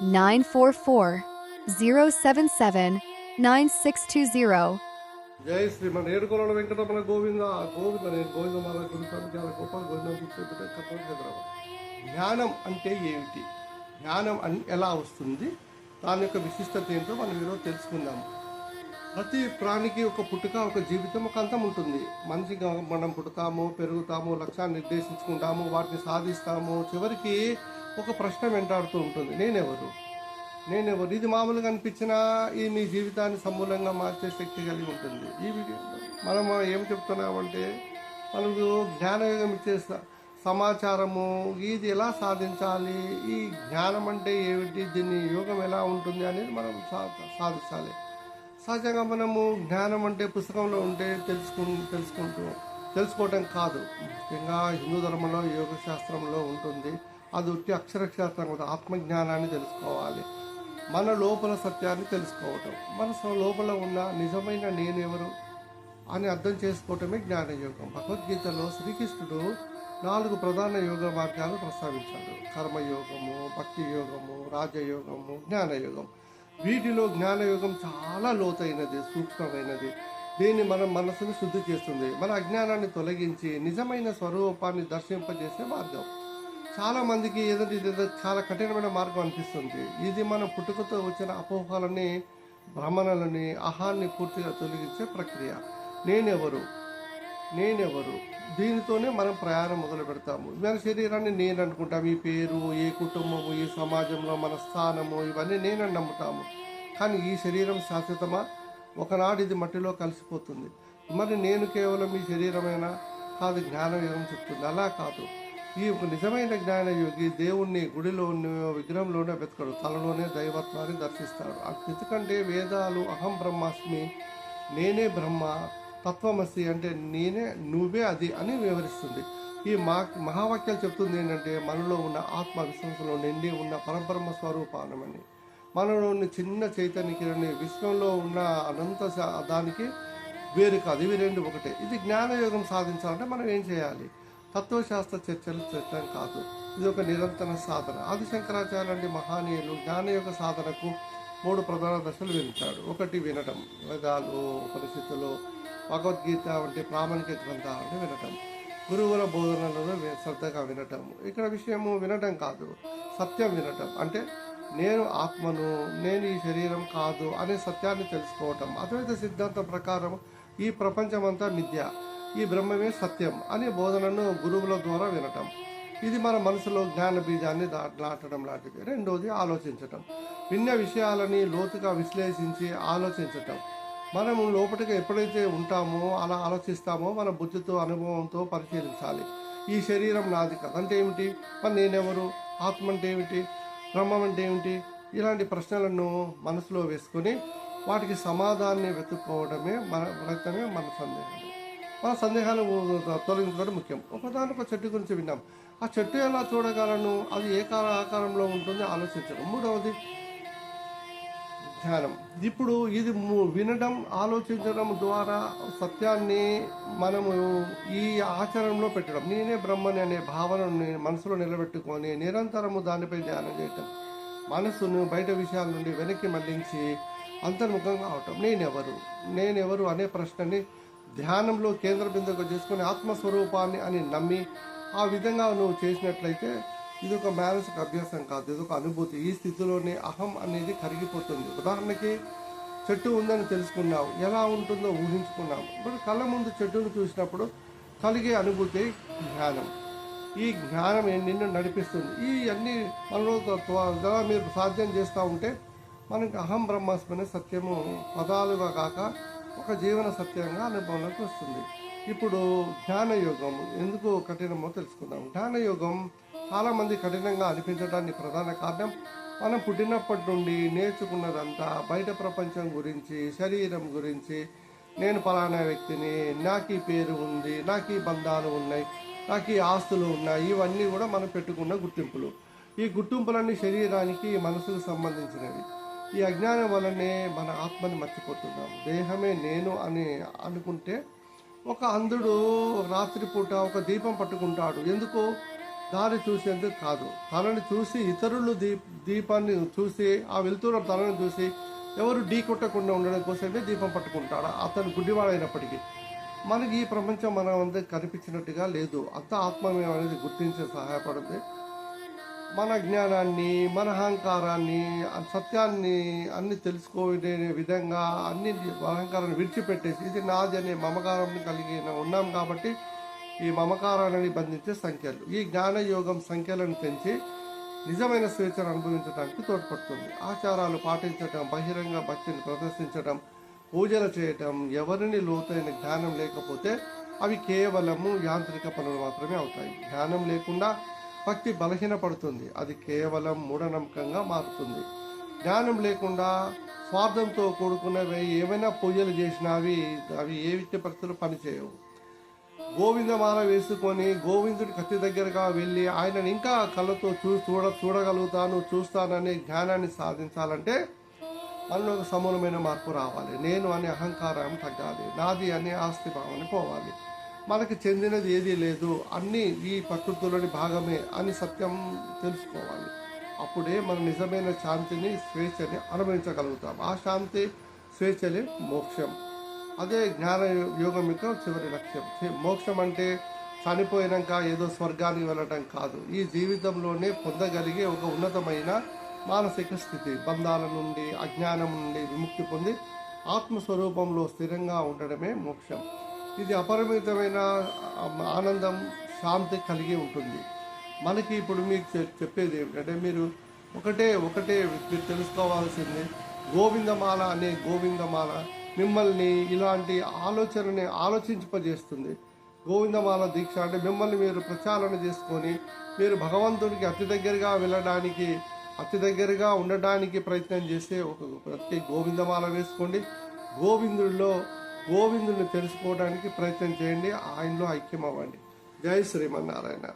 944 077 9620. జై శ్రీమన్ ఏడుకొండల వెంకటరమణ గోవింద గోవింద నేను గోవిందమాల గురుస్వామి చాలా గోపాల గోవింద. జ్ఞానం అంటే ఏమిటి, జ్ఞానం ఎలా వస్తుంది, దాని యొక్క విశిష్టత ఏంటో మనం ఈరోజు తెలుసుకుందాము. ప్రతి ప్రాణికి ఒక పుట్టుక, ఒక జీవితం, ఒక అంతం ఉంటుంది. మనిషిగా మనం పుడతాము, పెరుగుతాము, లక్ష్యాన్ని నిర్దేశించుకుంటాము, వాటిని సాధిస్తాము. చివరికి ఒక ప్రశ్న వెంటాడుతూ ఉంటుంది, నేనెవరు. ఇది మామూలుగా అనిపించినా ఇది మీ జీవితాన్ని సమూలంగా మార్చే శక్తి కలిగి ఉంటుంది. ఈ వీడియోలో మనం ఏం చెప్తున్నామంటే, మనకు జ్ఞానయోగం ఇచ్చే సమాచారము, ఇది ఎలా సాధించాలి, ఈ జ్ఞానం అంటే ఏమిటి, దీన్ని యోగం ఎలా ఉంటుంది అనేది మనం సాధించాలి. సహజంగా మనము జ్ఞానం అంటే పుస్తకంలో ఉంటే తెలుసుకోవటం కాదు. ముఖ్యంగా హిందూ ధర్మంలో యోగ శాస్త్రంలో ఉంటుంది. అది ఉట్టి అక్షరశాస్త్రం కాదు, ఆత్మజ్ఞానాన్ని తెలుసుకోవాలి. మన లోపల సత్యాన్ని తెలుసుకోవటం, మన లోపల ఉన్న నిజమైన నేనెవరు అని అర్థం చేసుకోవటమే జ్ఞానయోగం. భగవద్గీతలో శ్రీకృష్ణుడు 4 ప్రధాన యోగ మార్గాలు ప్రస్తావించాడు: కర్మయోగము, భక్తి యోగము, రాజయోగము, జ్ఞానయోగం. వీటిలో జ్ఞానయోగం చాలా లోతైనది, సూక్ష్మమైనది. దీన్ని మన మనసును శుద్ధి చేస్తుంది, మన అజ్ఞానాన్ని తొలగించి నిజమైన స్వరూపాన్ని దర్శింపజేసే మార్గం. చాలామందికి ఏదో చాలా కఠినమైన మార్గం అనిపిస్తుంది. ఇది మన పుట్టుకతో వచ్చిన అపోహలని, భ్రమణలని, అహాన్ని పూర్తిగా తొలగించే ప్రక్రియ. నేనెవరు దీనితోనే మనం ప్రయాణం మొదలు పెడతాము. మన శరీరాన్ని నేను అనుకుంటాము. ఈ పేరు, ఈ కుటుంబము, ఈ సమాజంలో మన స్థానము, ఇవన్నీ నేనని నమ్ముతాము. కానీ ఈ శరీరం శాశ్వతమా? ఒకనాడు ఇది మట్టిలో కలిసిపోతుంది. మరి నేను కేవలం ఈ శరీరమైనా కాదు, జ్ఞానయోగం చెప్తుంది. అలా కాదు. ఈ ఒక నిజమైన జ్ఞానయోగి దేవుణ్ణి గుడిలోనో విగ్రహంలోనే వెతకడు, తనలోనే దైవత్వాన్ని దర్శిస్తాడు. ఎందుకంటే వేదాలు అహం బ్రహ్మాస్మి, నేనే బ్రహ్మ, తత్వమసి అంటే నేనే, నువ్వే అది అని వివరిస్తుంది. ఈ మహావాక్యాలు చెప్తుంది ఏంటంటే, మనలో ఉన్న ఆత్మ విశ్వాసంలో నిండి ఉన్న పరబ్రహ్మ స్వరూపానమని. మనలోని చిన్న చైతన్యకిరణి విశ్వంలో ఉన్న అనంత దానికి వేరు కాదు, ఇవి రెండు ఒకటే. ఇది జ్ఞానయోగం సాధించాలంటే మనం ఏం చేయాలి? తత్వశాస్త్ర చర్చలు చర్చం కాదు, ఇది ఒక నిరంతర సాధన. ఆది శంకరాచార్య లాంటి మహానీయులు జ్ఞానయోగ సాధనకు 3 ప్రధాన దశలు వినిచాడు. ఒకటి వినటం, వేదాలు, ఉపనిషత్తులు, భగవద్గీత వంటి ప్రామాణిక గ్రంథాలను వినటం, గురువుల బోధనలను శ్రద్ధగా వినటం. ఇక్కడ విషయము వినటం కాదు, సత్యం వినటం. అంటే నేను ఆత్మను, నేను ఈ శరీరం కాదు అనే సత్యాన్ని తెలుసుకోవటం. అద్వైత సిద్ధాంతం ప్రకారం ఈ ప్రపంచమంతా మిథ్య, ఈ బ్రహ్మమే సత్యం అనే బోధనను గురువుల ద్వారా వినటం. ఇది మన మనసులో జ్ఞాన బీజాన్ని నాటడం లాంటిది. రెండోది ఆలోచించటం, విన్న విషయాలని లోతుగా విశ్లేషించి ఆలోచించటం. మనము లోపలిగా ఎప్పుడైతే ఉంటామో అలా ఆలోచిస్తామో మన బుద్ధితో, అనుభవంతో పరిశీలించాలి. ఈ శరీరం నాది కదా అంటే ఏమిటి, మరి నేనెవరు, ఆత్మ అంటే ఏమిటి, బ్రహ్మం అంటే ఏమిటి, ఇలాంటి ప్రశ్నలను మనసులో వేసుకొని వాటికి సమాధానాన్ని వెతుక్కోవడమే మన సందేహం. మన సందేహాలు తొలగించుకోవడం ముఖ్యం. ఒకదానికొక చెట్టు గురించి విన్నాం, ఆ చెట్టు ఎలా చూడగలను, అది ఏ ఆకారంలో ఉంటుంది ఆలోచించడం. మూడవది ధ్యానం. ఇప్పుడు ఇది వినడం, ఆలోచించడం ద్వారా సత్యాన్ని మనము ఈ ఆచరణలో పెట్టడం. నేనే బ్రహ్మని అనే భావనను మనసులో నిలబెట్టుకొని నిరంతరము దానిపై ధ్యానం చేయటం. మనసును బయట విషయాల నుండి వెనక్కి మళ్లించి అంతర్ముఖంగా అవటం. నేనెవరు అనే ప్రశ్నని ధ్యానంలో కేంద్ర బిందువుగా చేసుకొని ఆత్మస్వరూపాన్ని అని నమ్మి ఆ విధంగా నువ్వు చేసినట్లయితే ఇది ఒక మానసిక అభ్యాసం కాదు, ఇది ఒక అనుభూతి. ఈ స్థితిలోనే అహం అనేది కరిగిపోతుంది. ఉదాహరణకి చెట్టు ఉందని తెలుసుకున్నావు, ఎలా ఉంటుందో ఊహించుకున్నావు. ఇప్పుడు కళ్ళ ముందు చెట్టును చూసినప్పుడు కలిగే అనుభూతి జ్ఞానం. ఈ జ్ఞానం నిన్ను నడిపిస్తుంది. ఈ అన్ని మనలో ద్వారా మీరు సాధ్యం చేస్తూ ఉంటే మనకి అహం బ్రహ్మాస్మి సత్యము పదాలుగా కాక ఒక జీవన సత్యంగా అనుభవంలోకి వస్తుంది. ఇప్పుడు జ్ఞానయోగం ఎందుకు కఠినమో తెలుసుకుందాం. జ్ఞానయోగం చాలామంది కఠినంగా అనిపించడానికి ప్రధాన కారణం, మనం పుట్టినప్పటి నుండి నేర్చుకున్నదంతా బయట ప్రపంచం గురించి, శరీరం గురించి, నేను ఫలానా వ్యక్తిని, నాకు ఈ పేరు ఉంది, నాకు ఈ బంధాలు ఉన్నాయి, నాకు ఈ ఆస్తులు ఉన్నాయి, ఇవన్నీ కూడా మనం పెట్టుకున్న గుర్తింపులు. ఈ గుర్తింపులన్నీ శరీరానికి, మనసుకు సంబంధించినవి. ఈ అజ్ఞానం వల్లనే మన ఆత్మని మర్చిపోతున్నాం. దేహమే నేను అని అనుకుంటే ఒక అంధుడు రాత్రిపూట ఒక దీపం పట్టుకుంటాడు. ఎందుకు? దారి చూసేందుకు కాదు, తనని చూసి ఇతరులు దీపాన్ని చూసి ఆ వెళ్తున్న తనని చూసి ఎవరు ఢీ కొట్టకుండా ఉండడం కోసమే దీపం పట్టుకుంటాడు, అతను గుడ్డివాడైనప్పటికీ. మనకి ఈ ప్రపంచం మన వద్ద కనిపించినట్టుగా లేదు, అంత ఆత్మమయం అనేది గుర్తించే సహాయపడుతుంది. మన జ్ఞానాన్ని, మన అహంకారాన్ని, సత్యాన్ని అన్ని తెలుసుకోనే విధంగా అన్ని అహంకారాన్ని విడిచిపెట్టేసి ఇది నాది అనే మమకారం కలిగి ఉన్నాం. కాబట్టి ఈ మమకారాన్ని బంధించే సంఖ్యలు, ఈ జ్ఞానయోగం సంఖ్యలను పెంచి నిజమైన స్వేచ్ఛను అనుభవించడానికి తోడ్పడుతుంది. ఆచారాలు పాటించటం, బహిరంగ భక్తిని ప్రదర్శించడం, పూజలు చేయటం ఎవరిని లోతైన జ్ఞానం లేకపోతే అవి కేవలము యాంత్రిక పనులు మాత్రమే అవుతాయి. జ్ఞానం లేకుండా భక్తి బలహీనపడుతుంది, అది కేవలం మూఢనమ్మకంగా మారుతుంది. జ్ఞానం లేకుండా స్వార్థంతో కూడుకున్నవి ఏమైనా పూజలు చేసినా అవి ఏ విద్య పరిస్థితులు పనిచేయవు. గోవిందమాల వేసుకొని గోవిందుడి కత్తి దగ్గరగా వెళ్ళి ఆయనను ఇంకా కళ్ళతో చూస్తాననే జ్ఞానాన్ని సాధించాలంటే మనలో ఒక సమూలమైన మార్పు రావాలి. నేను అనే అహంకారం తగ్గాలి, నాది అనే ఆస్తి భావన పోవాలి. మనకు చెందినది ఏదీ లేదు, అన్నీ ఈ ప్రకృతిలోని భాగమే అని సత్యం తెలుసుకోవాలి. అప్పుడే మన నిజమైన శాంతిని, స్వేచ్ఛని అనుభవించగలుగుతాం. ఆ శాంతి, స్వేచ్ఛలే మోక్షం. అదే జ్ఞాన యోగం యొక్క చివరి లక్ష్యం. మోక్షం అంటే చనిపోయినాక ఏదో స్వర్గానికి వెళ్ళటం కాదు, ఈ జీవితంలోనే పొందగలిగే ఒక ఉన్నతమైన మానసిక స్థితి. బంధాల నుండి, అజ్ఞానం నుండి విముక్తి పొంది ఆత్మస్వరూపంలో స్థిరంగా ఉండడమే మోక్షం. ఇది అపరిమితమైన ఆనందం, శాంతి కలిగి ఉంటుంది. మనకి ఇప్పుడు మీకు చెప్పేది ఏమిటంటే ఒకటే మీరు తెలుసుకోవాల్సింది, గోవిందమాల అనే గోవిందమాల మిమ్మల్ని ఇలాంటి ఆలోచనని ఆలోచింపజేస్తుంది. గోవిందమాల దీక్ష అంటే మిమ్మల్ని మీరు ప్రచారణ చేసుకొని మీరు భగవంతుడికి అతి దగ్గరగా ఉండడానికి ప్రయత్నం చేసే ఒక ప్రతి గోవిందమాల వేసుకోండి. గోవిందుడిని తెలుసుకోవడానికి ప్రయత్నం చేయండి, ఆయనలో ఐక్యం అవ్వండి. జై శ్రీమన్నారాయణ.